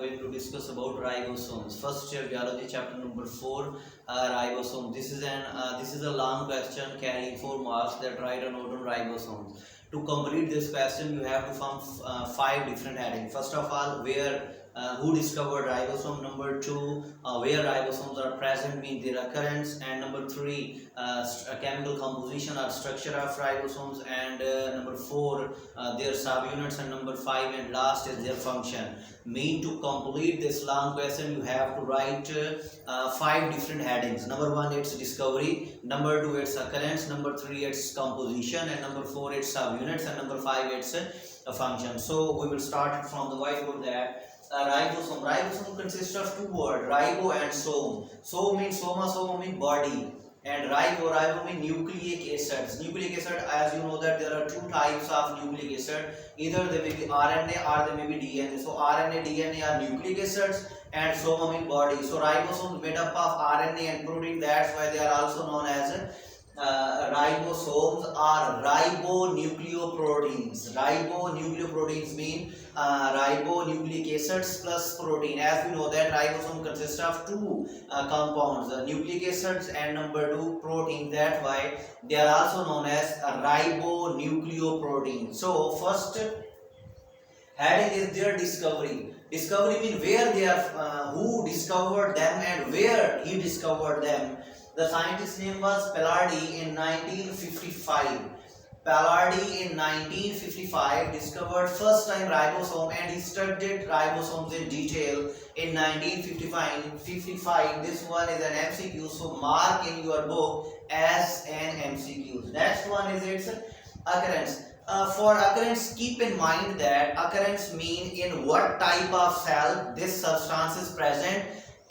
going to discuss about ribosomes. First year biology chapter number 4, ribosome. This is a long question carrying 4 marks that write a note on ribosomes. To complete this question, you have to form 5 different headings. First of all, who discovered ribosome. Number 2, where ribosomes are present, means their occurrence. And number 3, chemical composition or structure of ribosomes. And number 4, their subunits. And number 5 and last is their function. Mean to complete this long question, you have to write 5 different headings. Number 1, it's discovery. Number 2, it's occurrence. Number 3, it's composition. And number 4, it's subunits. And number 5, it's a function. So we will start from the whiteboard that ribosome. Ribosome consists of 2 words, ribo and some. So means soma means body, and ribo means nucleic acids. Nucleic acid, as you know that there are 2 types of nucleic acid. Either they may be RNA or they may be DNA. So RNA, DNA are nucleic acids, and soma means body. So ribosome is made up of RNA and protein. That's why they are also known as ribosomes or ribonucleoproteins. Ribonucleoproteins mean ribonucleic acids plus protein. As we know that ribosome consists of 2 compounds, nucleic acids and number 2 protein. That's why they are also known as ribonucleoproteins. So first heading is their discovery. Discovery means where they are, who discovered them and where he discovered them. The scientist's name was Palladie in 1955. Palladie in 1955 discovered first time ribosome, and he studied ribosomes in detail in 1955. This one is an MCQ, so mark in your book as an MCQ. Next one is its occurrence. For occurrence, keep in mind that occurrence means in what type of cell this substance is present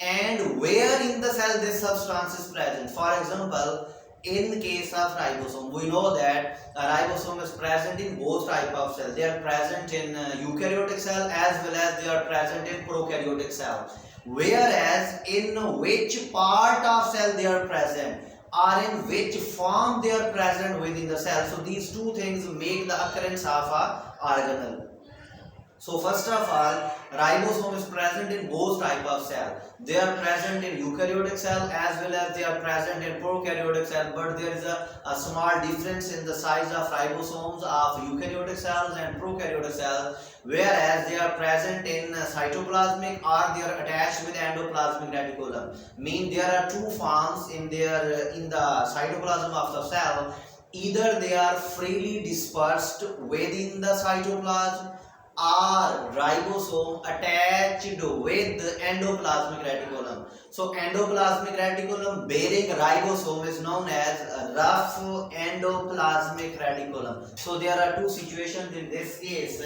and where in the cell this substance is present. For example, in the case of ribosome, we know that a ribosome is present in both type of cells. They are present in eukaryotic cell as well as they are present in prokaryotic cell. Whereas in which part of cell they are present or in which form they are present within the cell. So these 2 things make the occurrence of a organelle. So first of all, ribosome is present in both type of cell. They are present in eukaryotic cell as well as they are present in prokaryotic cell, but there is a small difference in the size of ribosomes of eukaryotic cells and prokaryotic cells, whereas they are present in cytoplasmic or they are attached with endoplasmic reticulum. Mean there are 2 forms in the cytoplasm of the cell. Either they are freely dispersed within the cytoplasm, or ribosome attached with endoplasmic reticulum. So endoplasmic reticulum bearing ribosome is known as rough endoplasmic reticulum. So there are 2 situations in this case.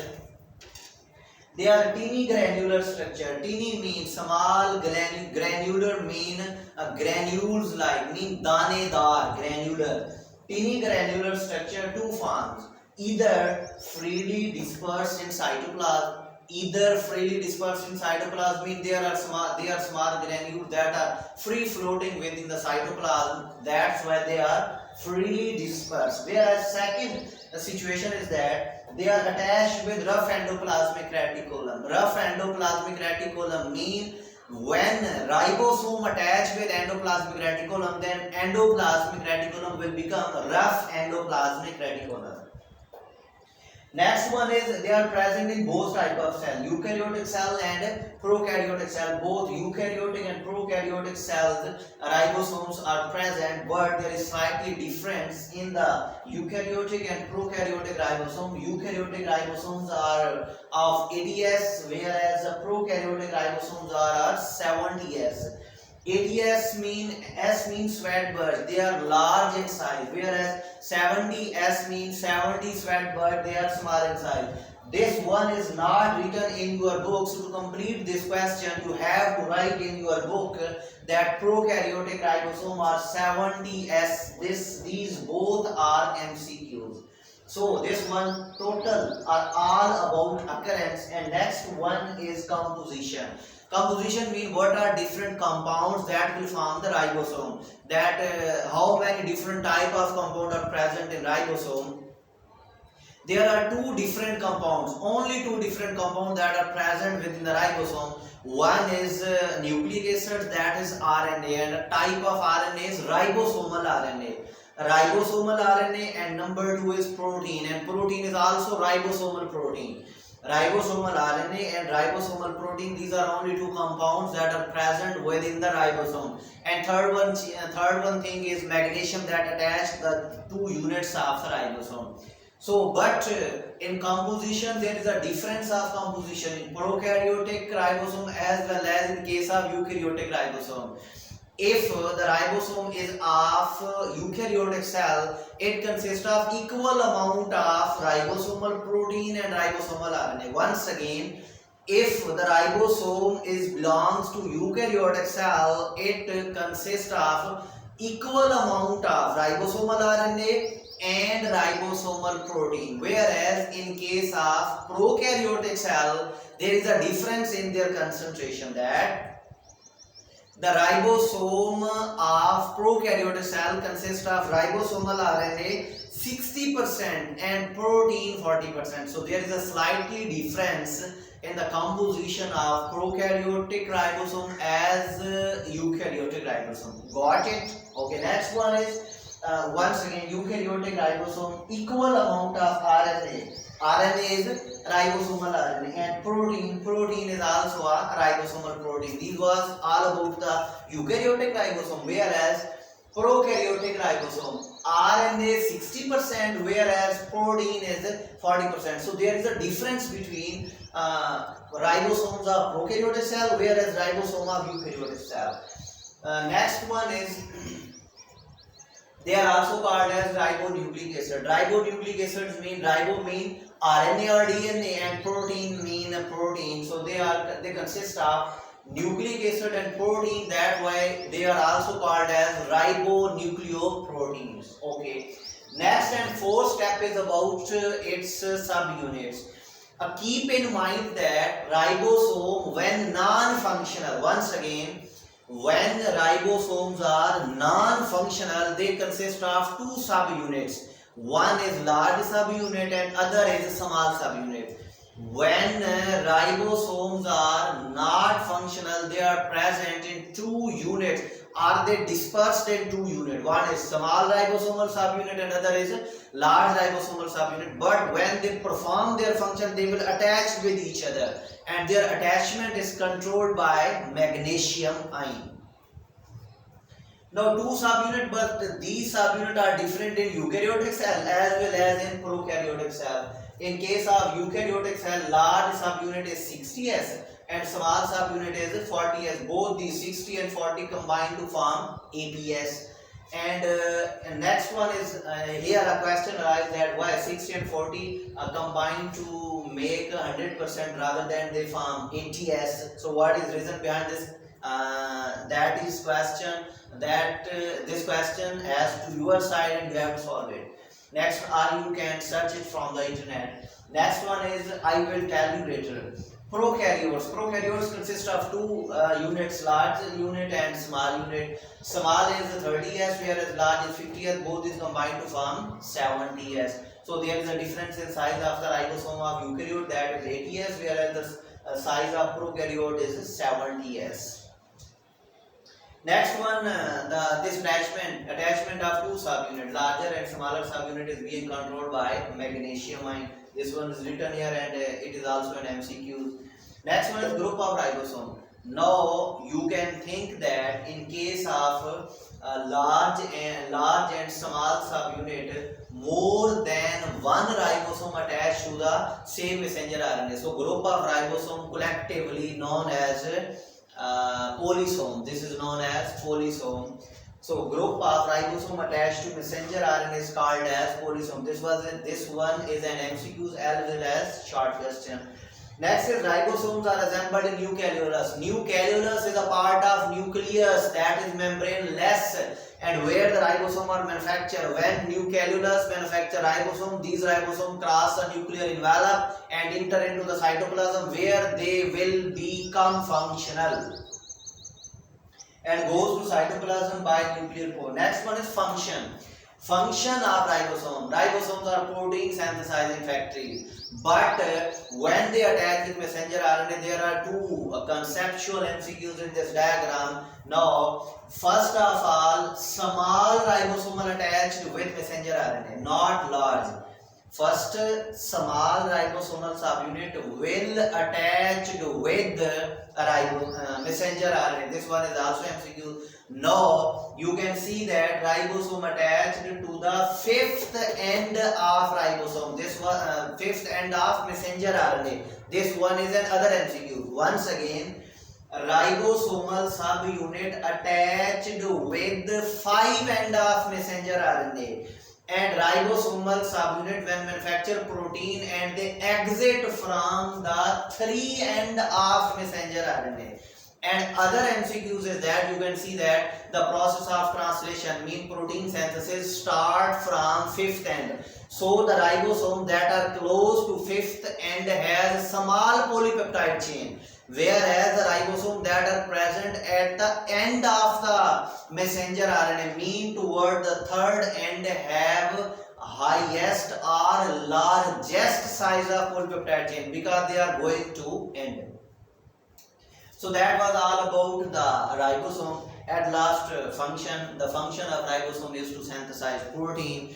They are teeny granular structure. Teeny means small, granular mean granules like, mean danedar, granular. Teeny granular structure, 2 forms. Either freely dispersed in cytoplasm. Either freely dispersed in cytoplasm means they are small granules that are free floating within the cytoplasm. That's why they are freely dispersed. Whereas second situation is that they are attached with rough endoplasmic reticulum. Rough endoplasmic reticulum means when ribosome attached with endoplasmic reticulum, then endoplasmic reticulum will become rough endoplasmic reticulum. Next one is they are present in both type of cell, eukaryotic cell and prokaryotic cell. Both eukaryotic and prokaryotic cells, ribosomes are present, but there is slightly difference in the eukaryotic and prokaryotic ribosome. Eukaryotic ribosomes are of 80S, whereas prokaryotic ribosomes are 70S. 80S means sweat birds, they are large in size, whereas 70S means 70 sweat birds, they are small in size. This one is not written in your book, so to complete this question you have to write in your book that prokaryotic ribosome are 70S. These both are MCQs. So this one total are all about occurrence, and next one is composition. Composition means what are different compounds that will form the ribosome. That how many different type of compound are present in ribosome. There are two different compounds, only two different compounds that are present within the ribosome. One is nucleic acid, that is RNA, and a type of RNA is ribosomal RNA. Ribosomal RNA, and number two is protein, and protein is also ribosomal protein. Ribosomal RNA and ribosomal protein, these are only two compounds that are present within the ribosome. And third one thing is magnesium that attach the two units of the ribosome. So, but in composition there is a difference of composition in prokaryotic ribosome as well as in case of eukaryotic ribosome. If the ribosome is of eukaryotic cell, it consists of equal amount of ribosomal protein and ribosomal RNA. Once again, if the ribosome belongs to eukaryotic cell, it consists of equal amount of ribosomal RNA and ribosomal protein, whereas in case of prokaryotic cell there is a difference in their concentration, that the ribosome of prokaryotic cell consists of ribosomal RNA 60% and protein 40%. So there is a slightly difference in the composition of prokaryotic ribosome as eukaryotic ribosome. Got it? Okay, next one is once again eukaryotic ribosome, equal amount of RNA. RNA is ribosomal RNA, and protein is also a ribosomal protein. This was all about the eukaryotic ribosome, whereas prokaryotic ribosome, RNA 60%, whereas protein is 40%. So there is a difference between ribosomes of prokaryotic cell whereas ribosome of eukaryotic cell. Next one is, they are also called as ribonucleic acid. Ribonucleic acids mean, ribo mean RNA or DNA, and protein mean protein. So they consist of nucleic acid and protein. That why they are also called as ribonucleoproteins. Okay. Next and fourth step is about its subunits. Keep in mind that ribosome, when non-functional, once again, when ribosomes are non-functional, they consist of two subunits. One is large subunit and other is small subunit. When ribosomes are not functional, they are present in two units. Are they dispersed in two units? One is small ribosomal subunit and other is large ribosomal subunit. But when they perform their function, they will attach with each other, and their attachment is controlled by magnesium ion. Now two subunits, but these subunits are different in eukaryotic cell as well as in prokaryotic cell. In case of eukaryotic cell, large subunit is 60S and small subunit is 40S. Both these 60 and 40 combine to form APS. And next one is here a question arises that why 60 and 40 combine to make 100% rather than they form ATS. So what is reason behind this? That is question that this question as to your side and you have to solve it. Next, or you can search it from the internet. Next one is I will tell you later. Prokaryotes. Prokaryotes consist of two units, large unit and small unit. Small is 30S whereas large is 50S. Both is combined to form 70S. So there is a difference in size of the ribosome of eukaryote, that is 80S, whereas the size of prokaryote is 70S. Next one, this attachment of two subunits, larger and smaller subunit, is being controlled by magnesium ion. This one is written here and it is also an MCQ. Next one is group of ribosome. Now you can think that in case of large and small subunit, more than one ribosome attached to the same messenger RNA. So group of ribosome collectively known as polysome. This is known as polysome. So group of ribosome attached to messenger RNA is called as polysome. This one is an MCQ as well as short question. Next is ribosomes are assembled in nucleolus. Nucleolus is a part of nucleus that is membraneless, and where the ribosome are manufactured. When nucleolus manufacture ribosome, these ribosome cross the nuclear envelope and enter into the cytoplasm where they will become functional and goes to cytoplasm by nuclear pore. Next one is function. Function of ribosome. Ribosomes are protein synthesizing factories. But when they attach with messenger RNA, there are two conceptual MCQs in this diagram. Now, first of all, small ribosomal attached with messenger RNA, not large. First, small ribosomal subunit will attach with messenger RNA. This one is also MCQ. Now you can see that ribosome attached to the fifth end of ribosome. This one, fifth end of messenger RNA. This one is another MCQ. Once again, ribosomal subunit attached with 5 end of messenger RNA. And ribosomal subunit when manufacture protein and they exit from the 3 end of messenger RNA. And other MCQs is that you can see that the process of translation mean protein synthesis start from 5th end. So the ribosomes that are close to 5th end has small polypeptide chain, whereas the ribosomes that are present at the end of the messenger RNA mean toward the 3rd end have highest or largest size of polypeptide chain because they are going to end. So that was all about the ribosome. At last, the function of ribosome is to synthesize protein.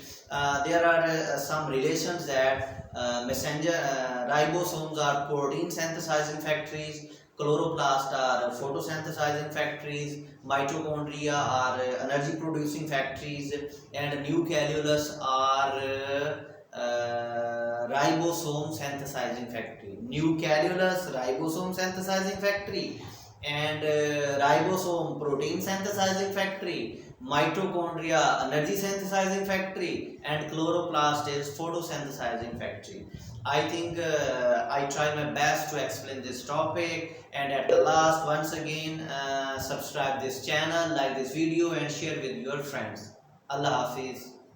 There are some relations that ribosomes are protein synthesizing factories, chloroplasts are photosynthesizing factories, mitochondria are energy producing factories, and nucleolus are ribosome synthesizing factory. Nucleolus ribosome synthesizing factory, and ribosome protein synthesizing factory, mitochondria energy synthesizing factory, and chloroplast is photosynthesizing factory. I think I try my best to explain this topic, and at the last, once again, subscribe this channel, like this video, and share with your friends. Allah Hafiz.